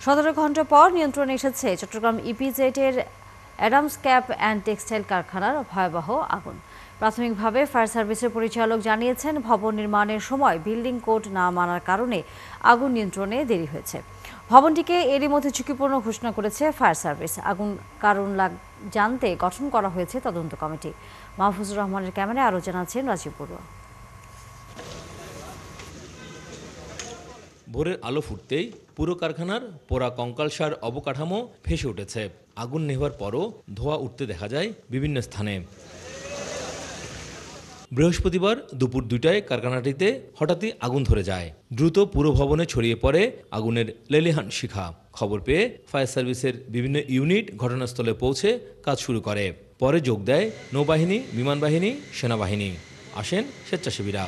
17 ঘন্টা পর নিয়ন্ত্রণে এসেছে চট্টগ্রাম ইপিজেডের অ্যাডামস ক্যাপ অ্যান্ড টেক্সটাইল কারখানার ভয়াবহ আগুন। প্রাথমিকভাবে ফায়ার সার্ভিসের পরিচালক জানিয়েছেন, ভবন নির্মাণের সময় বিল্ডিং কোড না মানার কারণে আগুন নিয়ন্ত্রণে দেরি হয়েছে। ভবনটিকে এরই মধ্যে ঝুঁকিপূর্ণ ঘোষণা করেছে ফায়ার সার্ভিস। আগুন কারণ জানতে গঠন করা হয়েছে তদন্ত কমিটি। মাহফুজুর রহমানের ক্যামেরায় আরও জানাচ্ছেন রাজীব বড়ুয়া। ভোরের আলো ফুটতেই পুরো কারখানার পোড়া কঙ্কালসার অবকাঠামো ভেসে উঠেছে। আগুন নেভার পরও ধোঁয়া উঠতে দেখা যায় বিভিন্ন স্থানে। বৃহস্পতিবার দুপুর 2টায় কারখানাটিতে হঠাৎই আগুন ধরে যায়। দ্রুত পুরো ভবনে ছড়িয়ে পড়ে আগুনের লেলিহান শিখা। খবর পেয়ে ফায়ার সার্ভিসের বিভিন্ন ইউনিট ঘটনাস্থলে পৌঁছে কাজ শুরু করে। পরে যোগ দেয় নৌবাহিনী, বিমান বাহিনী, সেনাবাহিনী। আসেন স্বেচ্ছাসেবীরা।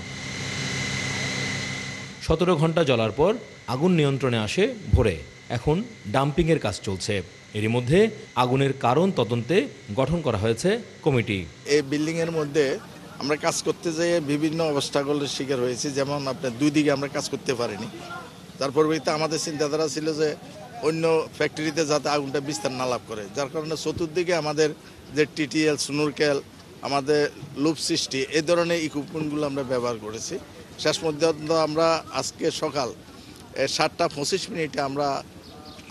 17 ঘন্টা জ্বলার পর আগুন নিয়ন্ত্রণে আসে ভোরে। এখন ডাম্পিংয়ের কাজ চলছে। এরই মধ্যে আগুনের কারণ তদন্তে গঠন করা হয়েছে কমিটি। এই বিল্ডিংয়ের মধ্যে আমরা কাজ করতে যেয়ে বিভিন্ন অবস্থাগুলোর শিকার হয়েছি। যেমন আপনার 2 দিকে আমরা কাজ করতে পারিনি। তার পরবর্তীতে আমাদের চিন্তাধারা ছিল যে অন্য ফ্যাক্টরিতে যাতে আগুনটা বিস্তার না লাভ করে, যার কারণে চতুর্দিকে আমাদের যে টিটিএল, স্নোরকেল, আমাদের লুপ সৃষ্টি, এই ধরনের ইকুইপমেন্টগুলো আমরা ব্যবহার করেছি। শেষ পর্যন্ত আমরা আজকে সকাল 7:25 আমরা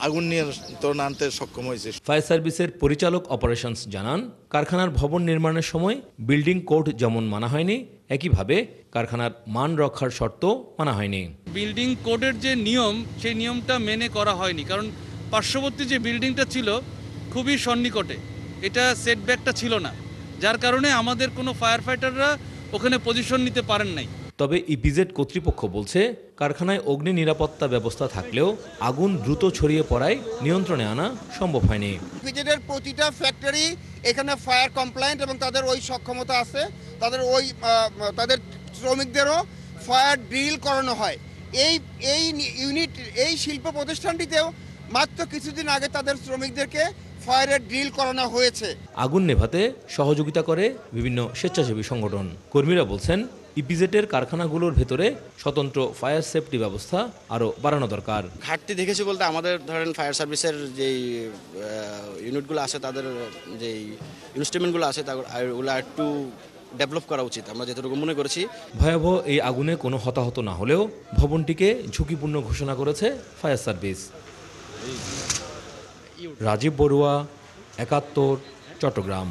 আগুন নিয়ন্ত্রণ আনতে সক্ষম হয়েছে। ফায়ার সার্ভিসের পরিচালক অপারেশনস জানান, কারখানার ভবন নির্মাণের সময় বিল্ডিং কোড যেমন মানা হয়নি, একইভাবে কারখানার মান রক্ষার শর্ত মানা হয়নি। বিল্ডিং কোডের যে নিয়ম, সেই নিয়মটা মেনে করা হয়নি, কারণ পার্শ্ববর্তী যে বিল্ডিংটা ছিল খুবই সন্নিকটে, এটা সেটব্যাকটা ছিল না, যার কারণে আমাদের কোনো ফায়ার ফাইটাররা ওখানে পজিশন নিতে পারেন নাই। তবে ইপিজেড কর্তৃপক্ষ বলছে, কারখানায় অগ্নি নিরাপত্তা ব্যবস্থা থাকলেও আগুন দ্রুত ছড়িয়ে পড়ায় নিয়ন্ত্রণে আনা সম্ভব হয়নি। ইপিজেডের প্রতিটা ফ্যাক্টরি এখানে ফায়ার কমপ্লায়েন্ট এবং তাদের ওই সক্ষমতা আছে, তাদের শ্রমিকদেরও ফায়ার ড্রিল করানো হয়। এই শিল্প প্রতিষ্ঠানটিতেও মাত্র কিছুদিন আগে তাদের শ্রমিকদেরকে ফায়ারের ড্রিল করানো হয়েছে। আগুন নেভাতে সহযোগিতা করে বিভিন্ন স্বেচ্ছাসেবী সংগঠন। কর্মীরা বলছেন, ইপিজেডের কারখানাগুলোর ভেতরে স্বতন্ত্র ফায়ার সেফটি ব্যবস্থা আরও বাড়ানো দরকার। ঘাটতি দেখেছি বলতে, আমাদের ধরেন ফায়ার সার্ভিসের যেই ইউনিটগুলো আছে, তাদের যেই ইনস্ট্রুমেন্টগুলো আছে, ওগুলো একটু ডেভেলপ করা উচিত, আমরা যেটুকু মনে করেছি। ভয়াবহ এই আগুনে কোনো হতাহত না হলেও ভবনটিকে ঝুঁকিপূর্ণ ঘোষণা করেছে ফায়ার সার্ভিস। রাজীব বড়ুয়া, 71, চট্টগ্রাম।